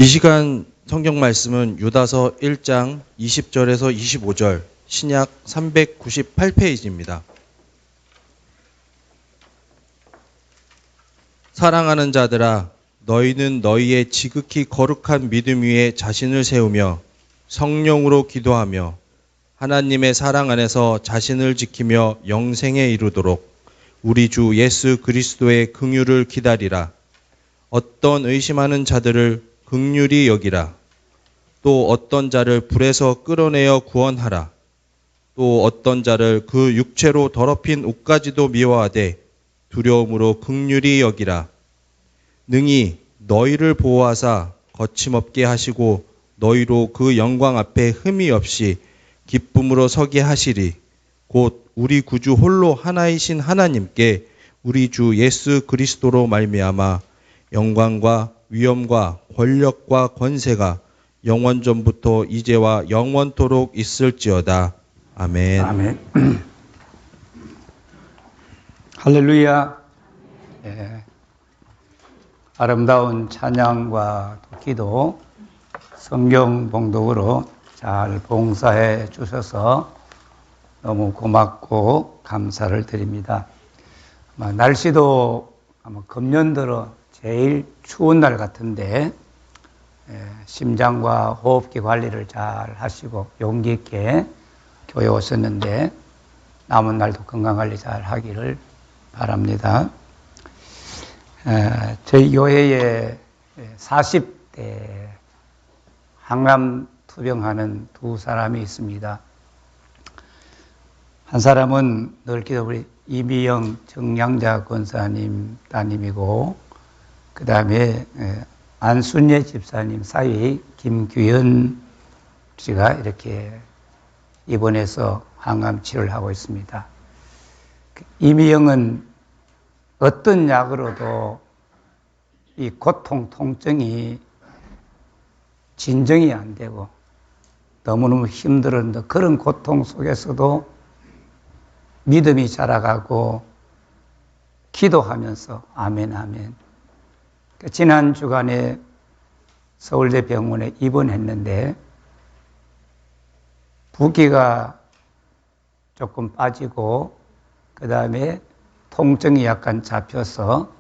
이 시간 성경 말씀은 유다서 1장 20절에서 25절, 신약 398페이지입니다. 사랑하는 자들아, 너희는 너희의 지극히 거룩한 믿음 위에 자신을 세우며 성령으로 기도하며 하나님의 사랑 안에서 자신을 지키며 영생에 이르도록 우리 주 예수 그리스도의 긍휼을 기다리라. 어떤 의심하는 자들을 긍휼히 여기라. 또 어떤 자를 불에서 끌어내어 구원하라. 또 어떤 자를 그 육체로 더럽힌 옷까지도 미워하되 두려움으로 긍휼히 여기라. 능히 너희를 보호하사 거침없게 하시고 너희로 그 영광 앞에 흠이 없이 기쁨으로 서게 하시리. 곧 우리 구주 홀로 하나이신 하나님께 우리 주 예수 그리스도로 말미암아 영광과 위엄과 권력과 권세가 영원전부터 이제와 영원토록 있을지어다. 아멘. 아멘. 할렐루야. 예. 아름다운 찬양과 기도, 성경 봉독으로 잘 봉사해 주셔서 너무 고맙고 감사를 드립니다. 날씨도 아마 금년 들어 제일 추운 날 같은데 심장과 호흡기 관리를 잘 하시고 용기 있게 교회 오셨는데 남은 날도 건강관리 잘 하기를 바랍니다. 저희 교회에 40대 항암 투병하는 두 사람이 있습니다. 한 사람은 늘 기도 우리 이미영 정량자 권사님 따님이고, 그 다음에 안순예 집사님 사위 김규현 씨가 이렇게 입원해서 항암 치료를 하고 있습니다. 이미영은 어떤 약으로도 이 고통, 통증이 진정이 안 되고 너무너무 힘들었는데 그런 고통 속에서도 믿음이 자라가고 기도하면서 아멘 아멘. 지난 주간에 서울대 병원에 입원했는데 붓기가 조금 빠지고 그 다음에 통증이 약간 잡혀서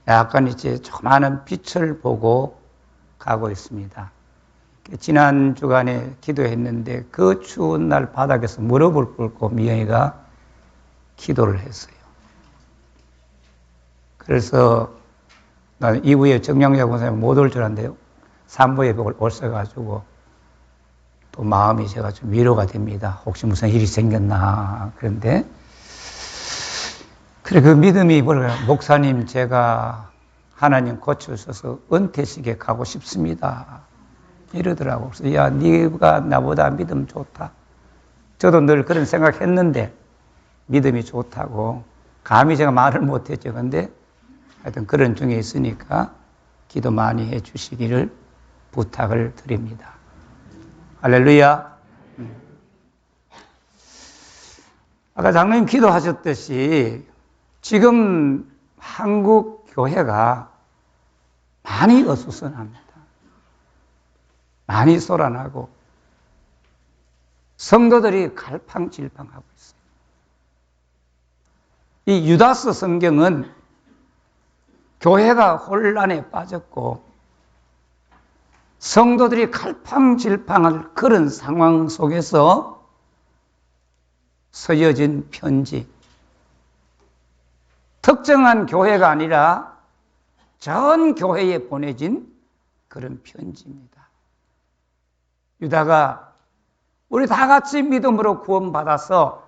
약간 이제 조그마한 빛을 보고 가고 있습니다. 지난 주간에 기도했는데 그 추운 날 바닥에서 무릎을 꿇고 미영이가 기도를 했어요. 그래서 나는 이후에 정량자 권사님 못 올 줄 알았는데요. 산모에 오셔가지고 또 마음이 제가 좀 위로가 됩니다. 혹시 무슨 일이 생겼나. 그런데 그래, 그 믿음이 뭐랄까, 목사님 제가 하나님 고쳐주셔서 은퇴식에 가고 싶습니다. 이러더라고. 그래서 야, 네가 나보다 믿음 좋다. 저도 늘 그런 생각했는데 믿음이 좋다고. 감히 제가 말을 못했죠. 근데 하여튼 그런 중에 있으니까 기도 많이 해 주시기를 부탁을 드립니다. 할렐루야. 아까 장로님 기도하셨듯이 지금 한국 교회가 많이 어수선합니다. 많이 소란하고 성도들이 갈팡질팡하고 있어요. 이 유다서 성경은 교회가 혼란에 빠졌고 성도들이 갈팡질팡할 그런 상황 속에서 쓰여진 편지, 특정한 교회가 아니라 전 교회에 보내진 그런 편지입니다. 유다가 우리 다 같이 믿음으로 구원받아서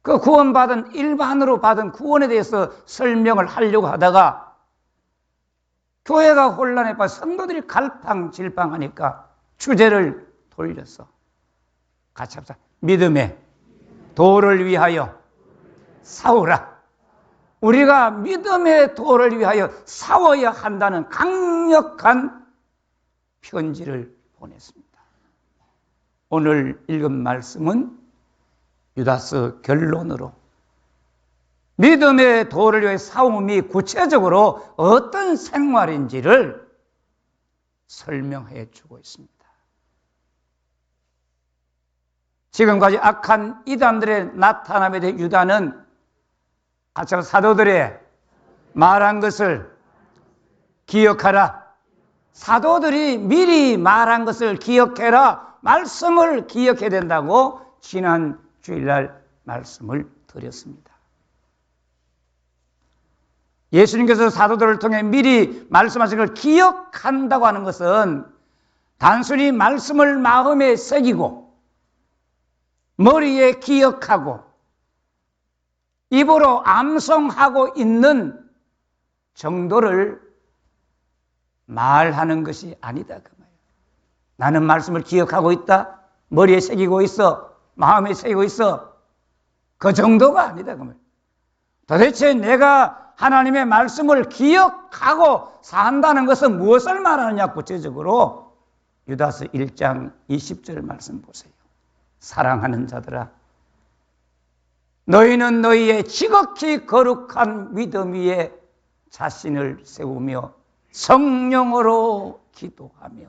그 구원받은 일반으로 받은 구원에 대해서 설명을 하려고 하다가 교회가 혼란에 빠져 성도들이 갈팡질팡하니까 주제를 돌려서 같이 합시다. 믿음의 도를 위하여 싸우라. 우리가 믿음의 도를 위하여 싸워야 한다는 강력한 편지를 보냈습니다. 오늘 읽은 말씀은 유다서 결론으로 믿음의 도를 위해 싸움이 구체적으로 어떤 생활인지를 설명해 주고 있습니다. 지금까지 악한 이단들의 나타남에 대해 유다는 아참 사도들의 말한 것을 기억하라. 사도들이 미리 말한 것을 기억해라. 말씀을 기억해야 된다고 지난 주일날 말씀을 드렸습니다. 예수님께서 사도들을 통해 미리 말씀하신 걸 기억한다고 하는 것은 단순히 말씀을 마음에 새기고 머리에 기억하고 입으로 암송하고 있는 정도를 말하는 것이 아니다 그 말이에요. 나는 말씀을 기억하고 있다. 머리에 새기고 있어. 마음에 새기고 있어. 그 정도가 아니다 그 말이에요. 도대체 내가 하나님의 말씀을 기억하고 산다는 것은 무엇을 말하느냐 구체적으로 유다서 1장 20절 말씀 보세요. 사랑하는 자들아 너희는 너희의 지극히 거룩한 믿음 위에 자신을 세우며 성령으로 기도하며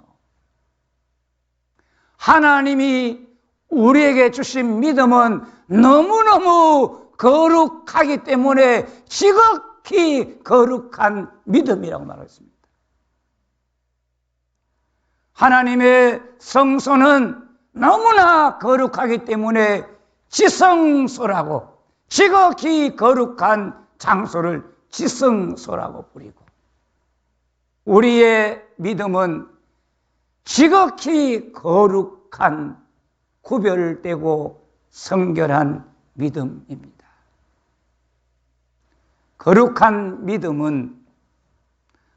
하나님이 우리에게 주신 믿음은 너무너무 거룩하기 때문에 지극히 거룩한 믿음이라고 말했습니다. 하나님의 성소는 너무나 거룩하기 때문에 지성소라고 지극히 거룩한 장소를 지성소라고 부리고 우리의 믿음은 지극히 거룩한 구별되고 성결한 믿음입니다. 거룩한 믿음은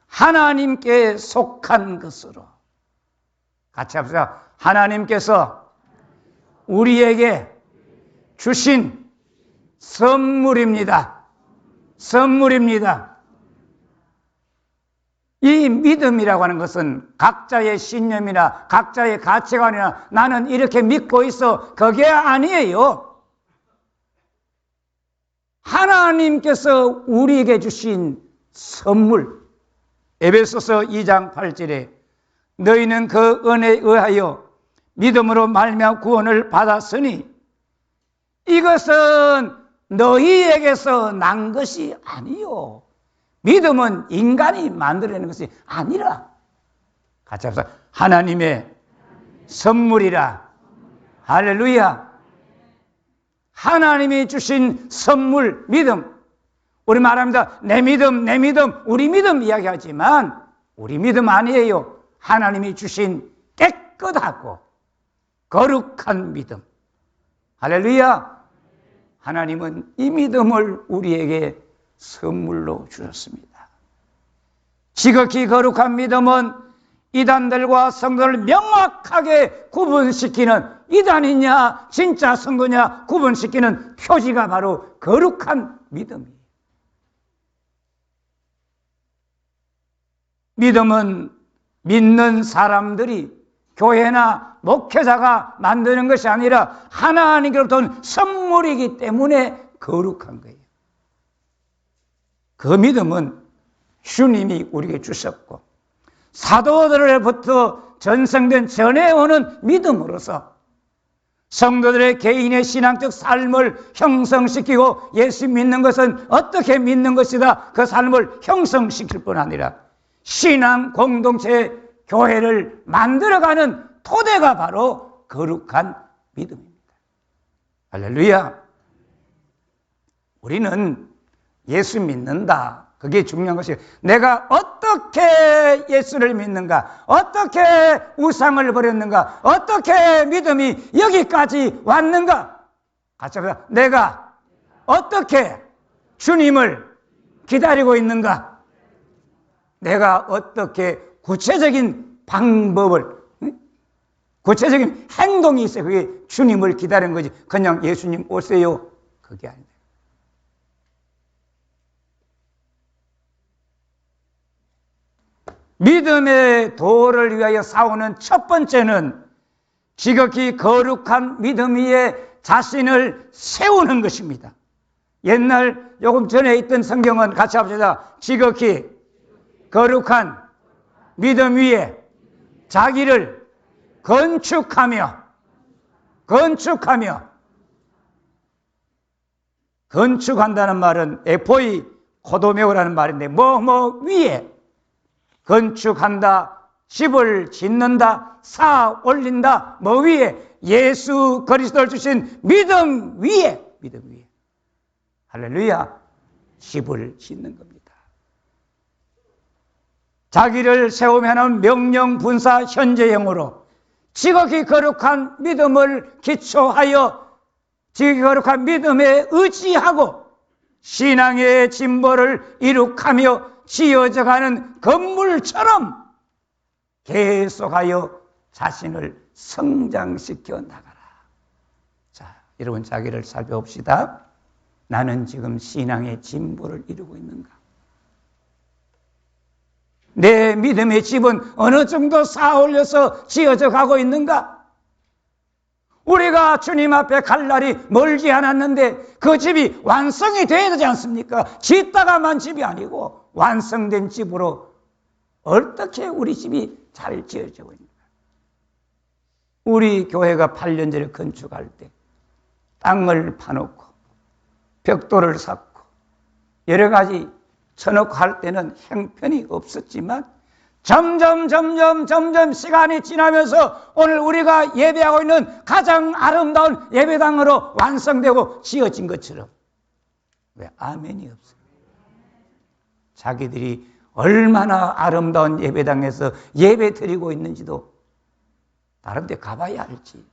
하나님께 속한 것으로 같이 합시다. 하나님께서 우리에게 주신 선물입니다. 선물입니다. 이 믿음이라고 하는 것은 각자의 신념이나 각자의 가치관이나 나는 이렇게 믿고 있어 그게 아니에요. 하나님께서 우리에게 주신 선물. 에베소서 2장 8절에 너희는 그 은혜에 의하여 믿음으로 말미암아 구원을 받았으니 이것은 너희에게서 난 것이 아니요. 믿음은 인간이 만들어내는 것이 아니라 같이 합시다. 하나님의 선물이라. 할렐루야. 하나님이 주신 선물, 믿음. 우리 말합니다. 내 믿음, 내 믿음, 우리 믿음 이야기하지만 우리 믿음 아니에요. 하나님이 주신 깨끗하고 거룩한 믿음. 할렐루야. 하나님은 이 믿음을 우리에게 선물로 주셨습니다. 지극히 거룩한 믿음은 이단들과 성도를 명확하게 구분시키는 이단이냐 진짜 성도냐 구분시키는 표지가 바로 거룩한 믿음이에요. 믿음은 믿는 사람들이 교회나 목회자가 만드는 것이 아니라 하나님께로부터 온 선물이기 때문에 거룩한 거예요. 그 믿음은 주님이 우리에게 주셨고 사도들로부터 전승된 전해오는 믿음으로서 성도들의 개인의 신앙적 삶을 형성시키고 예수 믿는 것은 어떻게 믿는 것이다. 그 삶을 형성시킬 뿐 아니라 신앙 공동체 교회를 만들어가는 토대가 바로 거룩한 믿음입니다. 할렐루야. 우리는 예수 믿는다. 그게 중요한 것이에요. 내가 어떻게 예수를 믿는가? 어떻게 우상을 버렸는가? 어떻게 믿음이 여기까지 왔는가? 같이 합시다. 내가 어떻게 주님을 기다리고 있는가? 내가 어떻게 구체적인 방법을, 구체적인 행동이 있어요. 그게 주님을 기다리는 거지. 그냥 예수님 오세요. 그게 아니다. 믿음의 도를 위하여 싸우는 첫 번째는 지극히 거룩한 믿음 위에 자신을 세우는 것입니다. 옛날 조금 전에 있던 성경은 같이 합시다. 지극히 거룩한 믿음 위에 자기를 건축하며 건축한다는 말은 에포이 코도메오라는 말인데 뭐 위에 건축한다, 집을 짓는다, 쌓아 올린다, 뭐 위에 예수 그리스도를 주신 믿음 위에 할렐루야, 집을 짓는 겁니다. 자기를 세우면 명령 분사 현재형으로 지극히 거룩한 믿음을 기초하여 지극히 거룩한 믿음에 의지하고 신앙의 진보를 이룩하며 지어져가는 건물처럼 계속하여 자신을 성장시켜 나가라. 자, 여러분 자기를 살펴봅시다. 나는 지금 신앙의 진보를 이루고 있는가? 내 믿음의 집은 어느 정도 쌓아 올려서 지어져 가고 있는가? 우리가 주님 앞에 갈 날이 멀지 않았는데 그 집이 완성이 되어야 되지 않습니까? 짓다가만 집이 아니고 완성된 집으로 어떻게 우리 집이 잘 지어지고 있는가? 우리 교회가 8년 전에 건축할 때 땅을 파놓고 벽돌을 샀고 여러 가지 쳐놓고 할 때는 형편이 없었지만 점점 시간이 지나면서 오늘 우리가 예배하고 있는 가장 아름다운 예배당으로 완성되고 지어진 것처럼 왜 아멘이 없어요? 자기들이 얼마나 아름다운 예배당에서 예배 드리고 있는지도 다른 데 가봐야 알지.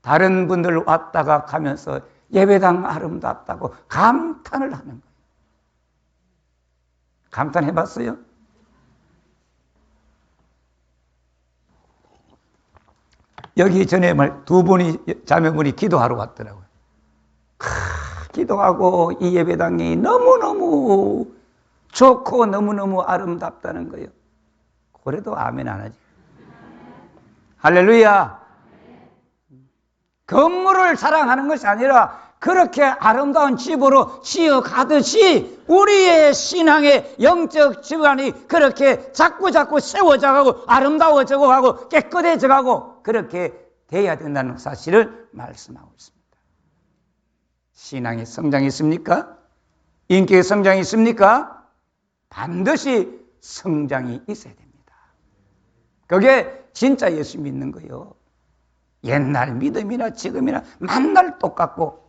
다른 분들 왔다가 가면서 예배당 아름답다고 감탄을 하는 거예요. 감탄해봤어요? 여기 전에 두 분이 자매분이 기도하러 왔더라고요. 기도하고 이 예배당이 너무너무 좋고 너무너무 아름답다는 거예요. 그래도 아멘 안 하지. 할렐루야. 건물을 자랑하는 것이 아니라 그렇게 아름다운 집으로 지어가듯이 우리의 신앙의 영적 집안이 그렇게 자꾸 세워져가고 아름다워져고 가고 깨끗해져가고 그렇게 돼야 된다는 사실을 말씀하고 있습니다. 신앙의 성장이 있습니까? 인격의 성장이 있습니까? 반드시 성장이 있어야 됩니다. 그게 진짜 예수 믿는 거예요. 옛날 믿음이나 지금이나 만날 똑같고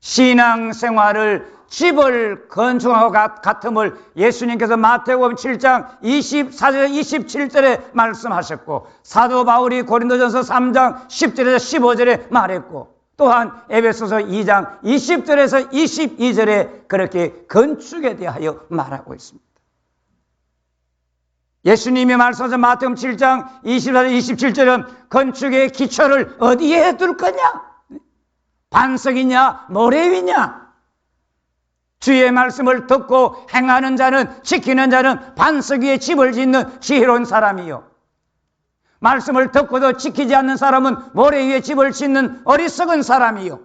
신앙생활을 집을 건축하고 같음을 예수님께서 마태복음 7장 24절 27절에 말씀하셨고 사도 바울이 고린도전서 3장 10절에서 15절에 말했고 또한 에베소서 2장 20절에서 22절에 그렇게 건축에 대하여 말하고 있습니다. 예수님이 말씀하신 마태복음 7장 24절 27절은 건축의 기초를 어디에 둘 거냐? 반석이냐 모래 위냐? 주의 말씀을 듣고 행하는 자는 지키는 자는 반석 위에 집을 짓는 지혜로운 사람이요 말씀을 듣고도 지키지 않는 사람은 모래 위에 집을 짓는 어리석은 사람이요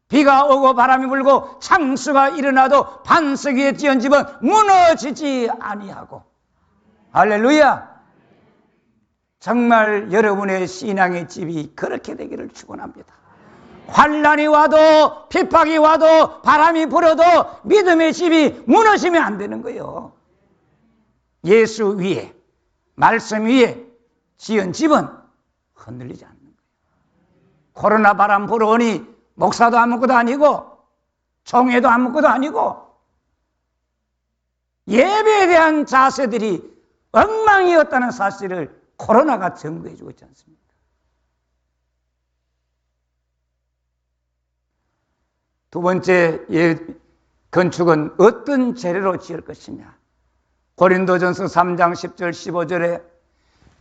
비가 오고 바람이 불고 창수가 일어나도 반석 위에 지은 집은 무너지지 아니하고 할렐루야. 정말 여러분의 신앙의 집이 그렇게 되기를 축원합니다. 환난이 와도 핍박이 와도 바람이 불어도 믿음의 집이 무너지면 안 되는 거예요. 예수 위에 말씀 위에 지은 집은 흔들리지 않는 거예요. 코로나 바람 불어오니 목사도 아무것도 아니고 총회도 아무것도 아니고 예배에 대한 자세들이 엉망이었다는 사실을 코로나가 증거해 주고 있지 않습니까? 두 번째 건축은 어떤 재료로 지을 것이냐? 고린도전서 3장 10절 15절에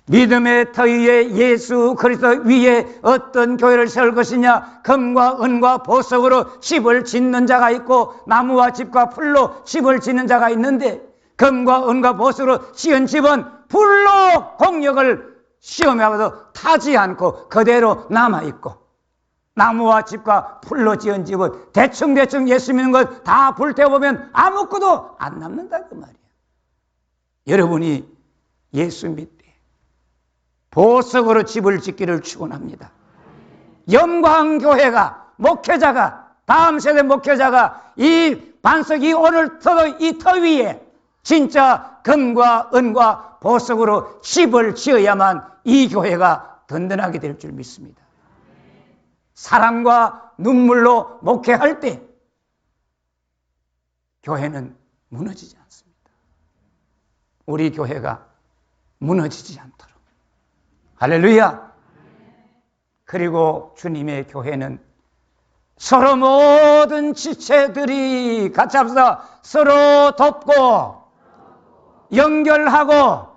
믿음의 터 위에 예수 그리스도 위에 어떤 교회를 세울 것이냐? 금과 은과 보석으로 집을 짓는 자가 있고 나무와 집과 풀로 집을 짓는 자가 있는데 금과 은과 보석으로 지은 집은 불로 공력을 시험해봐도 타지 않고 그대로 남아있고 나무와 집과 풀로 지은 집은 대충 예수 믿는 것 다 불태워보면 아무것도 안 남는다 그 말이야. 여러분이 예수 믿되 보석으로 집을 짓기를 축원합니다. 영광교회가, 목회자가, 다음 세대 목회자가 이 반석, 이 오늘 이 터 위에 진짜 금과 은과 보석으로 집을 지어야만 이 교회가 든든하게 될 줄 믿습니다. 사랑과 눈물로 목회할 때 교회는 무너지지 않습니다. 우리 교회가 무너지지 않도록. 할렐루야. 그리고 주님의 교회는 서로 모든 지체들이 같이 합시다. 서로 돕고 연결하고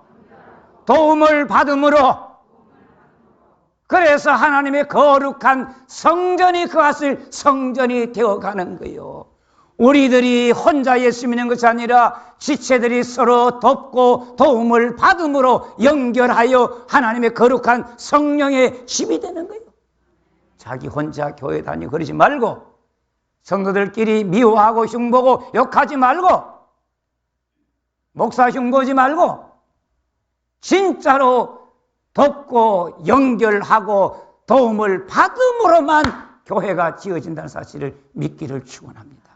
도움을 받음으로, 그래서 하나님의 거룩한 성전이 그것을 성전이 되어가는 거예요. 우리들이 혼자 예수 믿는 것이 아니라 지체들이 서로 돕고 도움을 받음으로 연결하여 하나님의 거룩한 성령의 집이 되는 거예요. 자기 혼자 교회 다니고 그러지 말고, 성도들끼리 미워하고 흉보고 욕하지 말고, 목사 흉보지 말고, 진짜로 돕고 연결하고 도움을 받음으로만 교회가 지어진다는 사실을 믿기를 축원합니다.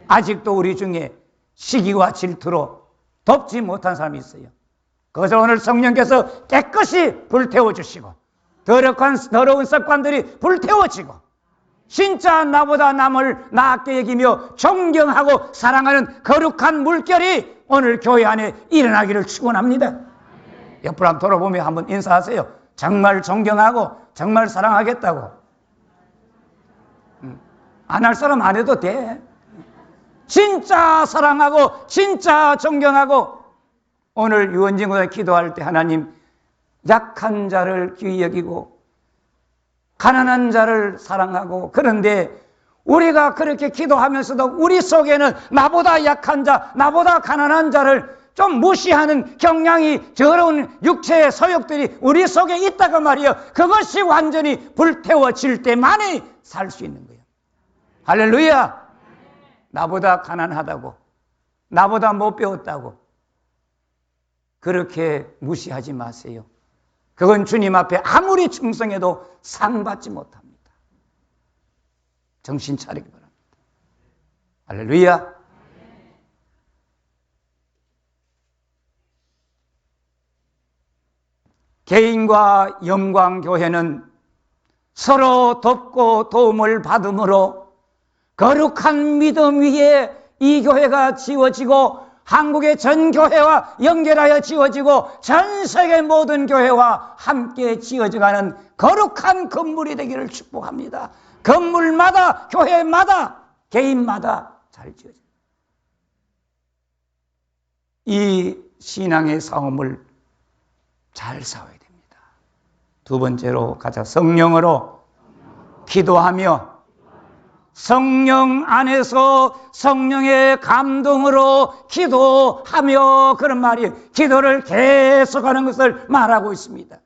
아직도 우리 중에 시기와 질투로 돕지 못한 사람이 있어요. 그것을 오늘 성령께서 깨끗이 불태워주시고, 더러운 습관들이 불태워지고, 진짜 나보다 남을 낫게 여기며 존경하고 사랑하는 거룩한 물결이 오늘 교회 안에 일어나기를 축원합니다. 옆으로 한번 돌아보며 한번 인사하세요. 정말 존경하고 정말 사랑하겠다고. 안 할 사람 안 해도 돼. 진짜 사랑하고 진짜 존경하고. 오늘 유원진보다 기도할 때 하나님, 약한 자를 귀히 여기고 가난한 자를 사랑하고, 그런데 우리가 그렇게 기도하면서도 우리 속에는 나보다 약한 자, 나보다 가난한 자를 좀 무시하는 경향이, 더러운 육체의 소욕들이 우리 속에 있다고 말이에요. 그것이 완전히 불태워질 때만이 살 수 있는 거예요. 할렐루야. 나보다 가난하다고, 나보다 못 배웠다고 그렇게 무시하지 마세요. 그건 주님 앞에 아무리 충성해도 상 받지 못합니다. 정신 차리기 바랍니다. 할렐루야. 개인과 영광교회는 서로 돕고 도움을 받음으로 거룩한 믿음 위에 이 교회가 지어지고, 한국의 전 교회와 연결하여 지어지고, 전 세계 모든 교회와 함께 지어져가는 거룩한 건물이 되기를 축복합니다. 건물마다, 교회마다, 개인마다 잘 지어져요. 이 신앙의 싸움을 잘 싸워야 됩니다. 두 번째로 가자. 성령으로 기도하며, 성령 안에서 성령의 감동으로 기도하며, 그런 말이 기도를 계속하는 것을 말하고 있습니다.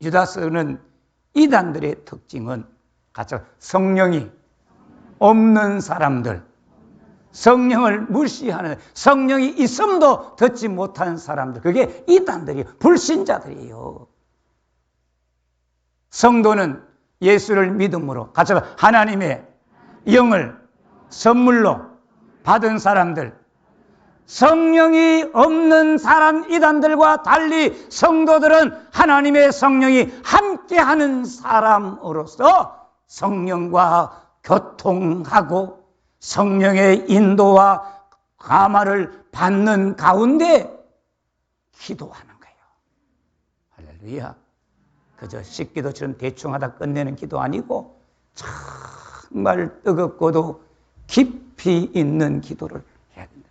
유다서는 이단들의 특징은 가자. 성령이 없는 사람들, 성령을 무시하는, 성령이 있음도 듣지 못하는 사람들, 그게 이단들이에요. 불신자들이에요. 성도는 예수를 믿음으로 같이 하나님의 영을 선물로 받은 사람들, 성령이 없는 사람 이단들과 달리 성도들은 하나님의 성령이 함께하는 사람으로서 성령과 교통하고 성령의 인도와 감화를 받는 가운데 기도하는 거예요. 할렐루야. 그저 식기도처럼 대충 하다 끝내는 기도 아니고 정말 뜨겁고도 깊이 있는 기도를 해야 된다.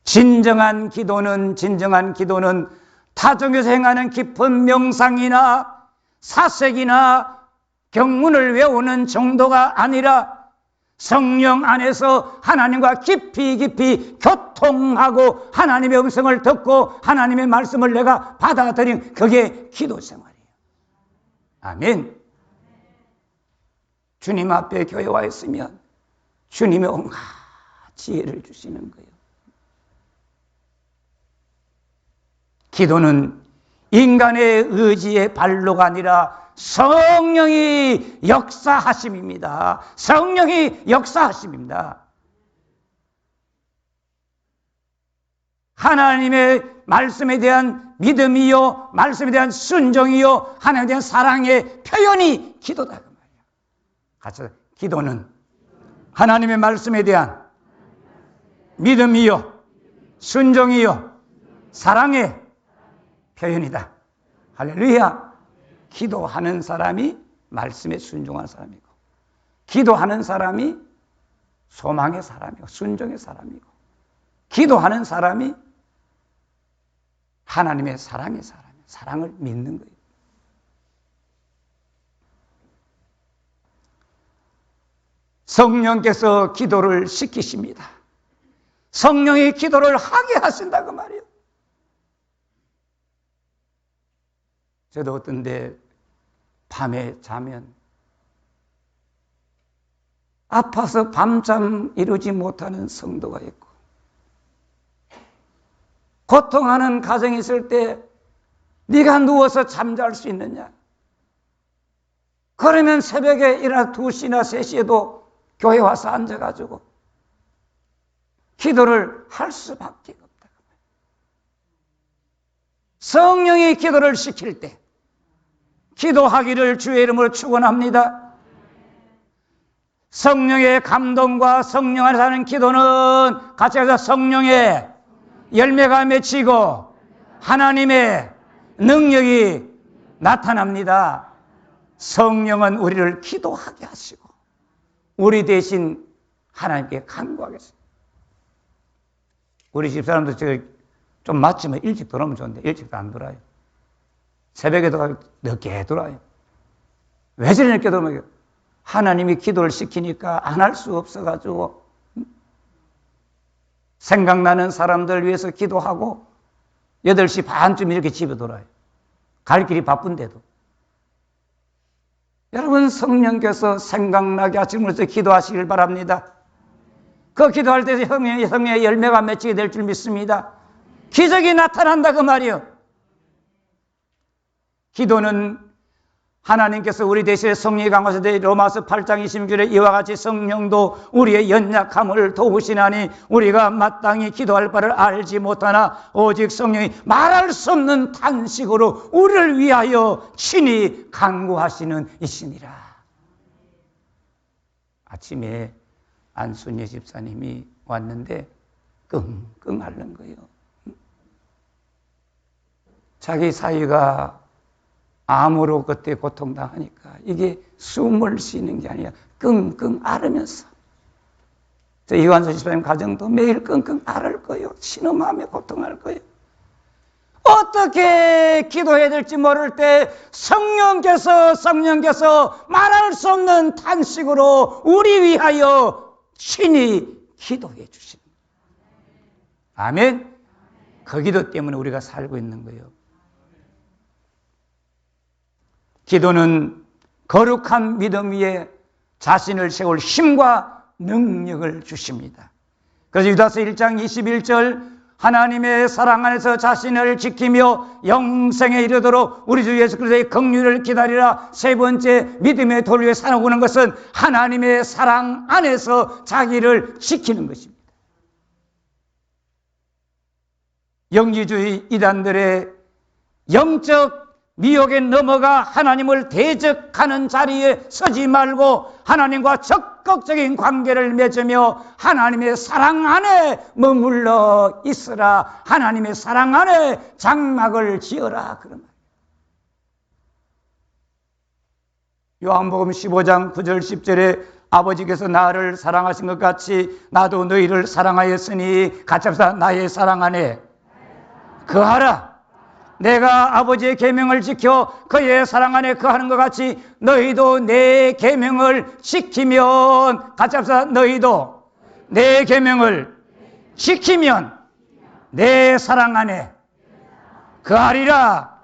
진정한 기도는 타종에서 행하는 깊은 명상이나 사색이나 경문을 외우는 정도가 아니라 성령 안에서 하나님과 깊이 교통하고 하나님의 음성을 듣고 하나님의 말씀을 내가 받아들인, 그게 기도 생활이에요. 아멘. 주님 앞에 교회 와 있으면 주님의 온갖 지혜를 주시는 거예요. 기도는 인간의 의지의 발로가 아니라 성령이 역사하심입니다. 성령이 역사하심입니다. 하나님의 말씀에 대한 믿음이요, 말씀에 대한 순종이요, 하나님에 대한 사랑의 표현이 기도다 그 말이야. 같이 기도는 하나님의 말씀에 대한 믿음이요, 순종이요, 사랑의 표현이다. 할렐루야. 기도하는 사람이 말씀에 순종한 사람이고, 기도하는 사람이 소망의 사람이고, 순종의 사람이고, 기도하는 사람이 하나님의 사랑의 사람이에요. 사랑을 믿는 거예요. 성령께서 기도를 시키십니다. 성령이 기도를 하게 하신다 그 말이에요. 저도 어떤데 밤에 자면 아파서 밤잠 이루지 못하는 성도가 있고, 고통하는 가정이 있을 때 네가 누워서 잠잘 수 있느냐? 그러면 새벽에 일어나 2시나 3시에도 교회 와서 앉아가지고 기도를 할 수밖에 없다. 성령이 기도를 시킬 때 기도하기를 주의 이름으로 축원합니다. 성령의 감동과 성령 안에서 하는 기도는 같이 해서 성령의 열매가 맺히고 하나님의 능력이 나타납니다. 성령은 우리를 기도하게 하시고 우리 대신 하나님께 간구하겠습니다. 우리 집사람도 좀 마치면 일찍 들어오면 좋은데 일찍도 안 들어와요. 새벽에도 늦게 들어와요. 왜 저리 늦게 들어오면 하나님이 기도를 시키니까 안 할 수 없어가지고 생각나는 사람들 위해서 기도하고 8시 반쯤 이렇게 집에 돌아요. 갈 길이 바쁜데도. 여러분, 성령께서 생각나게 하시면서 기도하시길 바랍니다. 그 기도할 때 성령의 열매가 맺히게 될 줄 믿습니다. 기적이 나타난다 그 말이요. 기도는 하나님께서 우리 대신에 성령이 강하시되 로마서 8장 26절에 이와 같이 성령도 우리의 연약함을 도우시나니 우리가 마땅히 기도할 바를 알지 못하나 오직 성령이 말할 수 없는 탄식으로 우리를 위하여 친히 간구하시는 이시니라. 아침에 안순예 집사님이 왔는데 끙끙 앓는 거예요. 자기 사위가 암으로 그때 고통당하니까 이게 숨을 쉬는 게 아니라 끙끙 앓으면서, 저 이완수 집사님 가정도 매일 끙끙 앓을 거예요. 신음하며 고통할 거예요. 어떻게 기도해야 될지 모를 때 성령께서 말할 수 없는 탄식으로 우리 위하여 친히 기도해 주십니다. 아멘. 그 기도 때문에 우리가 살고 있는 거예요. 기도는 거룩한 믿음 위에 자신을 세울 힘과 능력을 주십니다. 그래서 유다서 1장 21절 하나님의 사랑 안에서 자신을 지키며 영생에 이르도록 우리 주 예수 그리스도의 긍휼을 기다리라. 세 번째, 믿음의 돌 위에 살아오는 것은 하나님의 사랑 안에서 자기를 지키는 것입니다. 영지주의 이단들의 영적 미혹에 넘어가 하나님을 대적하는 자리에 서지 말고 하나님과 적극적인 관계를 맺으며 하나님의 사랑 안에 머물러 있으라. 하나님의 사랑 안에 장막을 지어라. 그런 말이에요. 요한복음 15장 9절 10절에 아버지께서 나를 사랑하신 것 같이 나도 너희를 사랑하였으니 같이 합시다. 나의 사랑 안에 거하라. 내가 아버지의 계명을 지켜 그의 사랑 안에 거하는 것 같이 너희도 내 계명을 지키면, 같이 합시다. 너희도 내 계명을 지키면 내 사랑 안에 거하리라.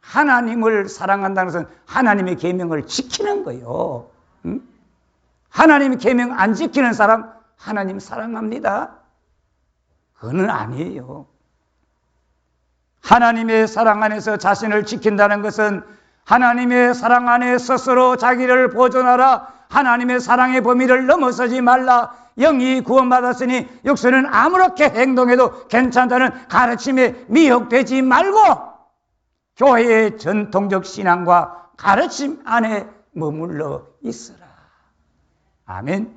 하나님을 사랑한다는 것은 하나님의 계명을 지키는 거예요. 하나님의 계명 안 지키는 사람 하나님 사랑합니다? 그건 아니에요. 하나님의 사랑 안에서 자신을 지킨다는 것은 하나님의 사랑 안에 스스로 자기를 보존하라, 하나님의 사랑의 범위를 넘어서지 말라, 영이 구원받았으니 육신은 아무렇게 행동해도 괜찮다는 가르침에 미혹되지 말고 교회의 전통적 신앙과 가르침 안에 머물러 있으라. 아멘.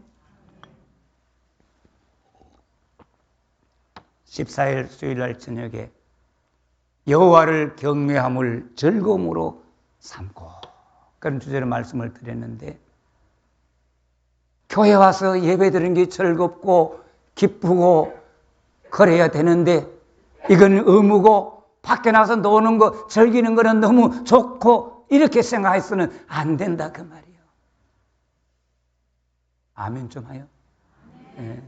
14일 수요일날 저녁에 여호와를 경외함을 즐거움으로 삼고, 그런 주제로 말씀을 드렸는데, 교회 와서 예배드리는 게 즐겁고 기쁘고 그래야 되는데, 이건 의무고 밖에 나가서 노는 거 즐기는 거는 너무 좋고 이렇게 생각해서는 안 된다 그 말이에요. 아멘 좀 해요. 네.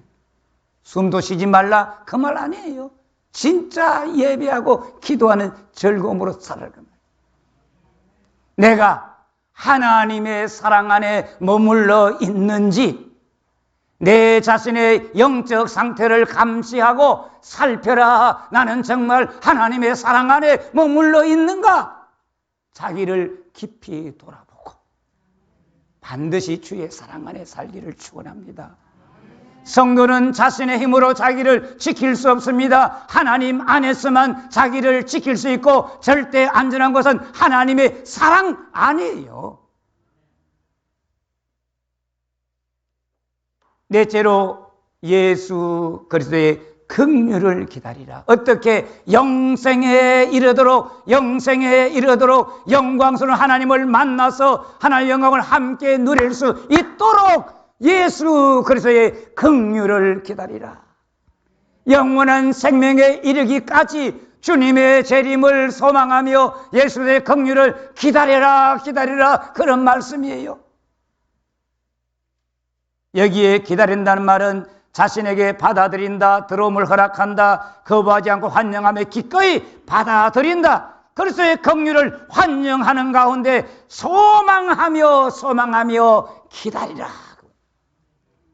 숨도 쉬지 말라 그 말 아니에요. 진짜 예배하고 기도하는 즐거움으로 살아갈 겁니다. 내가 하나님의 사랑 안에 머물러 있는지, 내 자신의 영적 상태를 감시하고 살펴라. 나는 정말 하나님의 사랑 안에 머물러 있는가? 자기를 깊이 돌아보고 반드시 주의 사랑 안에 살기를 축원합니다. 성도는 자신의 힘으로 자기를 지킬 수 없습니다. 하나님 안에서만 자기를 지킬 수 있고, 절대 안전한 것은 하나님의 사랑 안이에요. 넷째로 예수 그리스도의 긍휼을 기다리라. 어떻게 영생에 이르도록 영광스러운 하나님을 만나서 하나님의 영광을 함께 누릴 수 있도록 예수 그리스도의 긍휼을 기다리라. 영원한 생명에 이르기까지 주님의 재림을 소망하며 예수의 긍휼을 기다리라 그런 말씀이에요. 여기에 기다린다는 말은 자신에게 받아들인다, 들어옴을 허락한다, 거부하지 않고 환영하며 기꺼이 받아들인다. 그리스도의 긍휼을 환영하는 가운데 소망하며 기다리라.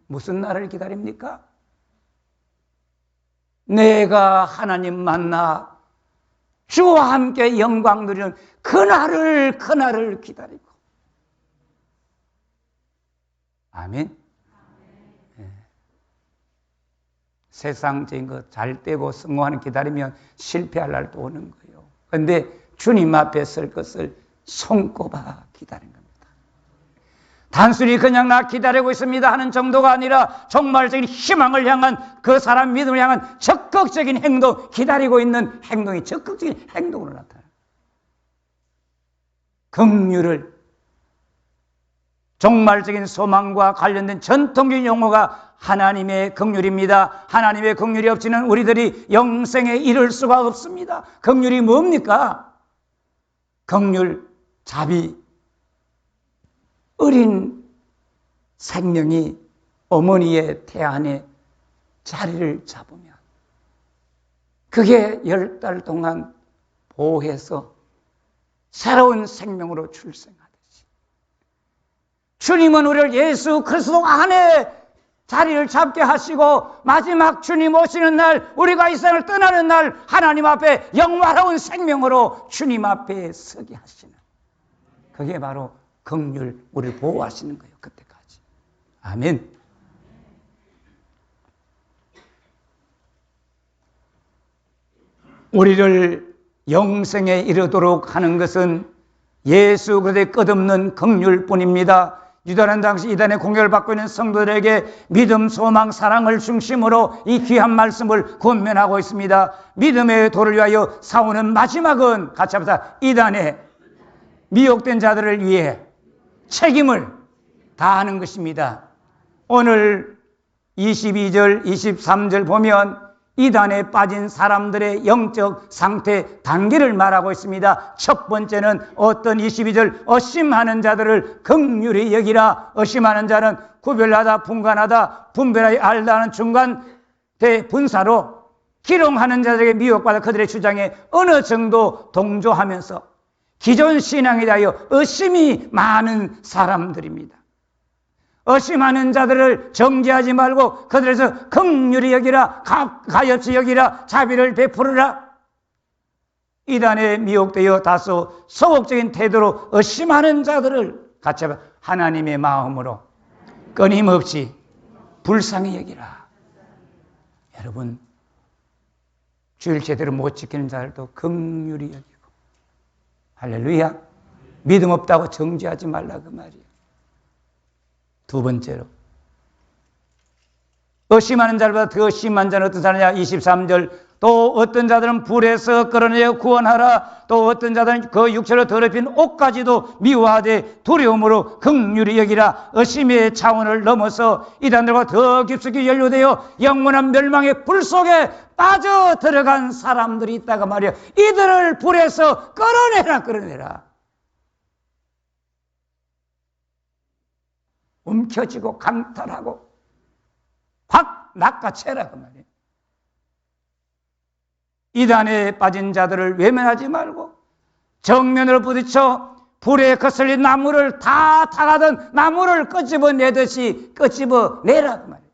무슨 날을 기다립니까? 내가 하나님 만나 주와 함께 영광 누리는 그날을 기다리고. 아멘. 네. 세상적인 거 잘 떼고 성공하는 기다리면 실패할 날도 오는 거예요. 그런데 주님 앞에 설 것을 손꼽아 기다리는 겁니다. 단순히 그냥 나 기다리고 있습니다 하는 정도가 아니라 정말적인 희망을 향한, 그 사람 믿음을 향한 적극적인 행동, 기다리고 있는 행동이 적극적인 행동으로 나타나요. 긍휼을, 종말적인 소망과 관련된 전통적인 용어가 하나님의 긍휼입니다. 하나님의 긍휼이 없이는 우리들이 영생에 이를 수가 없습니다. 긍휼이 뭡니까? 긍휼, 자비. 어린 생명이 어머니의 태 안에 자리를 잡으면 그게 10달 동안 보호해서 새로운 생명으로 출생하듯이, 주님은 우리를 예수 그리스도 안에 자리를 잡게 하시고 마지막 주님 오시는 날, 우리가 이 세상을 떠나는 날 하나님 앞에 영화로운 생명으로 주님 앞에 서게 하시는, 그게 바로 긍휼, 우리를 보호하시는 거예요. 그때까지. 아멘. 우리를 영생에 이르도록 하는 것은 예수 그리스도의 끝없는 긍휼뿐입니다. 유다는 당시 이단의 공격을 받고 있는 성도들에게 믿음, 소망, 사랑을 중심으로 이 귀한 말씀을 권면하고 있습니다. 믿음의 도를 위하여 싸우는 마지막은, 같이 합시다, 이단의 미혹된 자들을 위해 책임을 다하는 것입니다. 오늘 22절, 23절 보면 이단에 빠진 사람들의 영적 상태 단계를 말하고 있습니다. 첫 번째는 어떤 22절, 의심하는 자들을 긍휼히 여기라. 의심하는 자는 구별하다, 분간하다, 분별하여 알다는 중간 대분사로 기롱하는 자들에게 미혹받아 그들의 주장에 어느 정도 동조하면서 기존 신앙에 대하여 의심이 많은 사람들입니다. 의심하는 자들을 정죄하지 말고 그들에서 긍휼히 여기라, 가엾이 여기라, 자비를 베풀으라. 이단에 미혹되어 다소 소극적인 태도로 의심하는 자들을 같이 하나님의 마음으로 끊임없이 불쌍히 여기라. 여러분, 주일 제대로 못 지키는 자들도 긍휼히 여기고, 할렐루야. 믿음 없다고 정죄하지 말라 그 말이에요. 두 번째로, 의심하는 자보다 더 심한 자는 어떤 자느냐? 23절. 또 어떤 자들은 불에서 끌어내어 구원하라. 또 어떤 자들은 그 육체로 더럽힌 옷까지도 미워하되 두려움으로 긍휼히 여기라. 의심의 차원을 넘어서 이단들과 더 깊숙이 연루되어 영원한 멸망의 불 속에 빠져 들어간 사람들이 있다가 말이야. 이들을 불에서 끌어내라. 움켜쥐고 강탈하고 확 낚아채라 그 말이에요. 이단에 빠진 자들을 외면하지 말고 정면으로 부딪혀 불에 거슬린 나무를 다 타가던 나무를 끄집어내듯이 끄집어내라 그 말이에요.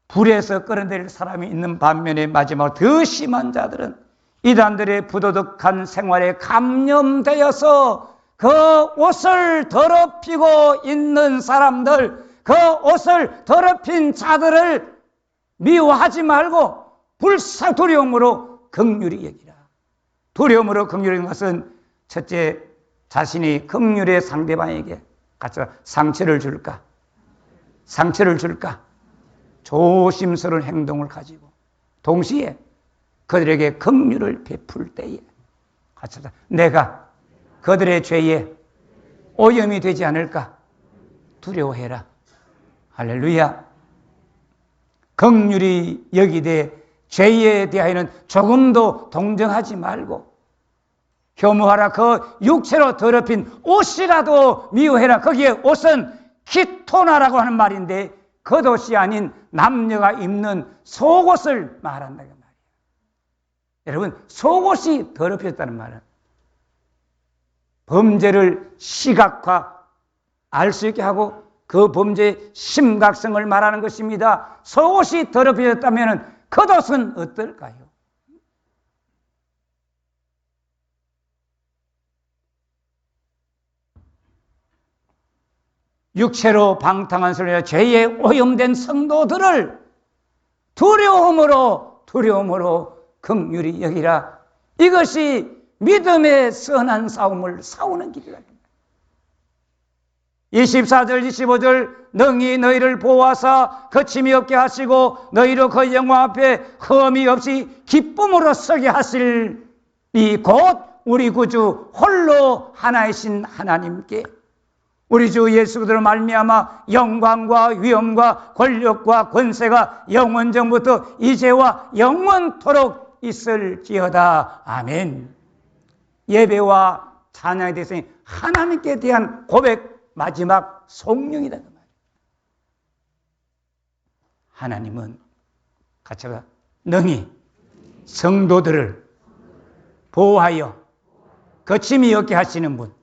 불에서 끌어내릴 사람이 있는 반면에 마지막으로 더 심한 자들은 이단들의 부도덕한 생활에 감염되어서 그 옷을 더럽히고 있는 사람들, 그 옷을 더럽힌 자들을 미워하지 말고 두려움으로 긍휼히 여기라. 두려움으로 긍휼히 여기는 것은 첫째, 자신이 긍휼의 상대방에게 같이 상처를 줄까? 조심스러운 행동을 가지고 동시에 그들에게 긍휼을 베풀 때에 같이 내가 그들의 죄에 오염이 되지 않을까 두려워해라. 할렐루야. 긍휼히 여기되 죄에 대하여는 조금도 동정하지 말고 혐오하라. 그 육체로 더럽힌 옷이라도 미워해라. 거기에 옷은 키토나라고 하는 말인데 겉옷이 아닌 남녀가 입는 속옷을 말한다 그 말이에요. 여러분, 속옷이 더럽혀졌다는 말은 범죄를 시각화 알 수 있게 하고 그 범죄의 심각성을 말하는 것입니다. 속옷이 더럽혀졌다면 겉옷은 어떨까요? 육체로 방탕한 소리와 죄에 오염된 성도들을 두려움으로 긍휼히 여기라. 이것이 믿음의 선한 싸움을 싸우는 길이다. 24절 25절 능히 너희를 보호하사 거침이 없게 하시고 너희로 그 영광 앞에 흠이 없이 기쁨으로 서게 하실 이 곧 우리 구주 홀로 하나이신 하나님께 우리 주 예수 그리스도로 말미암아 영광과 위엄과 권력과 권세가 영원전부터 이제와 영원토록 있을지어다. 아멘. 예배와 찬양에 대해서 하나님께 대한 고백 마지막 성령이다 그 말이에요. 하나님은 같이 능히 성도들을 보호하여 거침이 없게 하시는 분.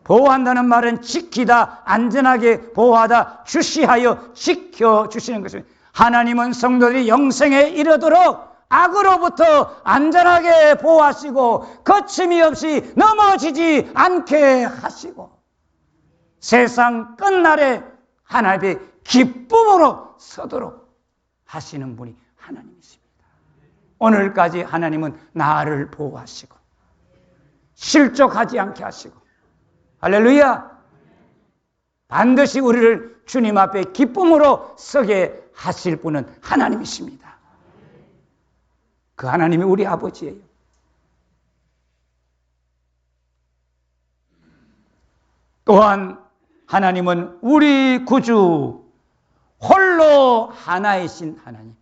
보호한다는 말은 지키다, 안전하게 보호하다, 주시하여 지켜주시는 것입니다. 하나님은 성도들이 영생에 이르도록 악으로부터 안전하게 보호하시고 거침이 없이 넘어지지 않게 하시고 세상 끝날에 하나님의 기쁨으로 서도록 하시는 분이 하나님이십니다. 오늘까지 하나님은 나를 보호하시고 실족하지 않게 하시고 할렐루야. 반드시 우리를 주님 앞에 기쁨으로 서게 하실 분은 하나님이십니다. 그 하나님이 우리 아버지예요. 또한 하나님은 우리 구주 홀로 하나이신 하나님.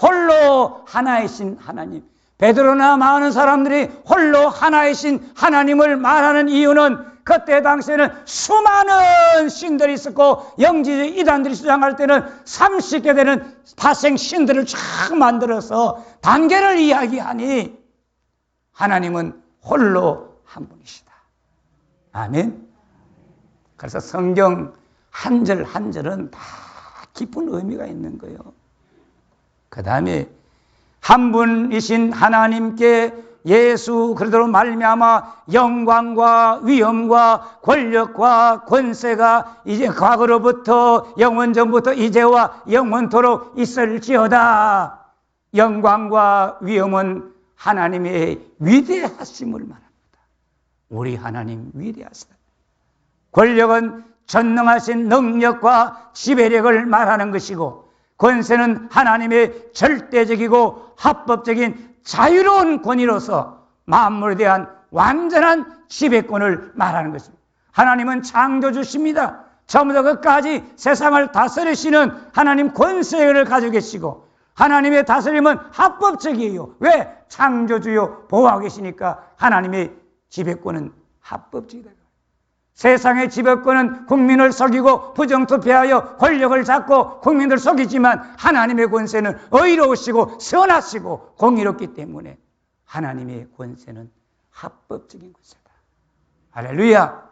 홀로 하나이신 하나님. 베드로나 많은 사람들이 홀로 하나이신 하나님을 말하는 이유는 그때 당시에는 수많은 신들이 있었고 영지주의 이단들이 주장할 때는 30개 되는 파생 신들을 쫙 만들어서 단계를 이야기하니 하나님은 홀로 한 분이시다. 아멘. 그래서 성경 한 절 한 절은 다 깊은 의미가 있는 거예요. 그 다음에 한 분이신 하나님께 예수 그리스도로 말미암아 영광과 위엄과 권력과 권세가 이제 과거로부터 영원전부터 이제와 영원토록 있을지어다. 영광과 위엄은 하나님의 위대하심을 말합니다. 우리 하나님 위대하시다. 권력은 전능하신 능력과 지배력을 말하는 것이고, 권세는 하나님의 절대적이고 합법적인 자유로운 권위로서 만물에 대한 완전한 지배권을 말하는 것입니다. 하나님은 창조주십니다. 처음부터 끝까지 세상을 다스리시는 하나님 권세를 가지고 계시고, 하나님의 다스림은 합법적이에요. 왜? 창조주요 보호하고 계시니까 하나님의 지배권은 합법적이다. 세상의 지배권은 국민을 속이고 부정투표하여 권력을 잡고 국민을 속이지만, 하나님의 권세는 의로우시고 선하시고 공의롭기 때문에 하나님의 권세는 합법적인 권세다. 할렐루야.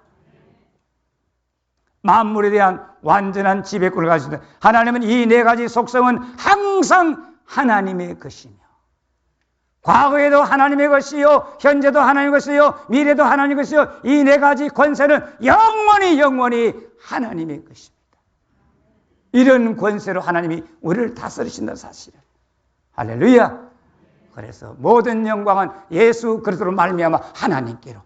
만물에 대한 완전한 지배권을 가지고 있다. 하나님은 이 네 가지 속성은 항상 하나님의 것이며, 과거에도 하나님의 것이요, 현재도 하나님의 것이요, 미래도 하나님의 것이요, 이 네 가지 권세는 영원히 하나님의 것입니다. 이런 권세로 하나님이 우리를 다스리신다는 사실을. 할렐루야. 그래서 모든 영광은 예수 그리스도로 말미암아 하나님께로,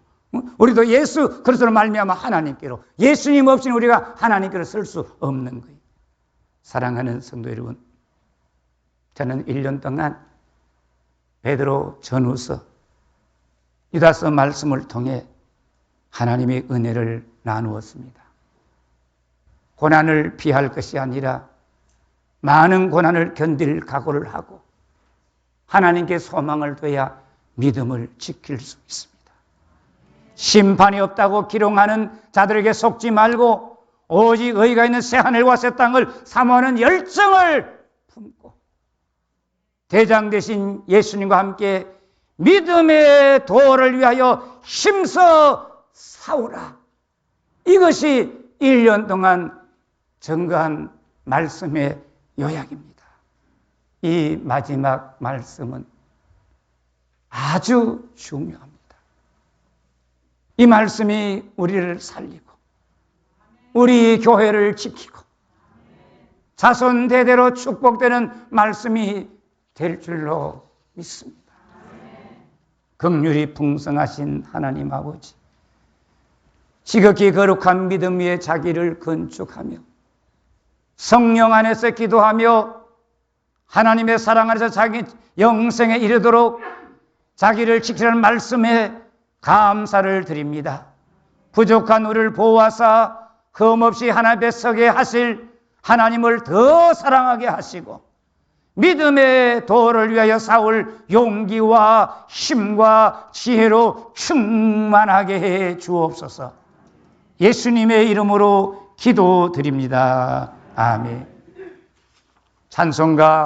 우리도 예수 그리스도로 말미암아 하나님께로, 예수님 없이는 우리가 하나님께로 쓸 수 없는 거예요. 사랑하는 성도 여러분, 저는 1년 동안 베드로 전후서, 유다서 말씀을 통해 하나님의 은혜를 나누었습니다. 고난을 피할 것이 아니라 많은 고난을 견딜 각오를 하고 하나님께 소망을 둬야 믿음을 지킬 수 있습니다. 심판이 없다고 기롱하는 자들에게 속지 말고 오직 의가 있는 새하늘과 새 땅을 사모하는 열정을 품고 대장 되신 예수님과 함께 믿음의 도를 위하여 힘써 싸우라. 이것이 1년 동안 증거한 말씀의 요약입니다. 이 마지막 말씀은 아주 중요합니다. 이 말씀이 우리를 살리고 우리 교회를 지키고 자손 대대로 축복되는 말씀이 될 줄로 믿습니다. 긍휼이 풍성하신 하나님 아버지, 지극히 거룩한 믿음 위에 자기를 건축하며 성령 안에서 기도하며 하나님의 사랑 안에서 자기 영생에 이르도록 자기를 지키라는 말씀에 감사를 드립니다. 부족한 우리를 보호하사 흠없이 하나님 앞에 서게 하실 하나님을 더 사랑하게 하시고 믿음의 도를 위하여 싸울 용기와 힘과 지혜로 충만하게 해 주옵소서. 예수님의 이름으로 기도드립니다. 아멘. 찬송가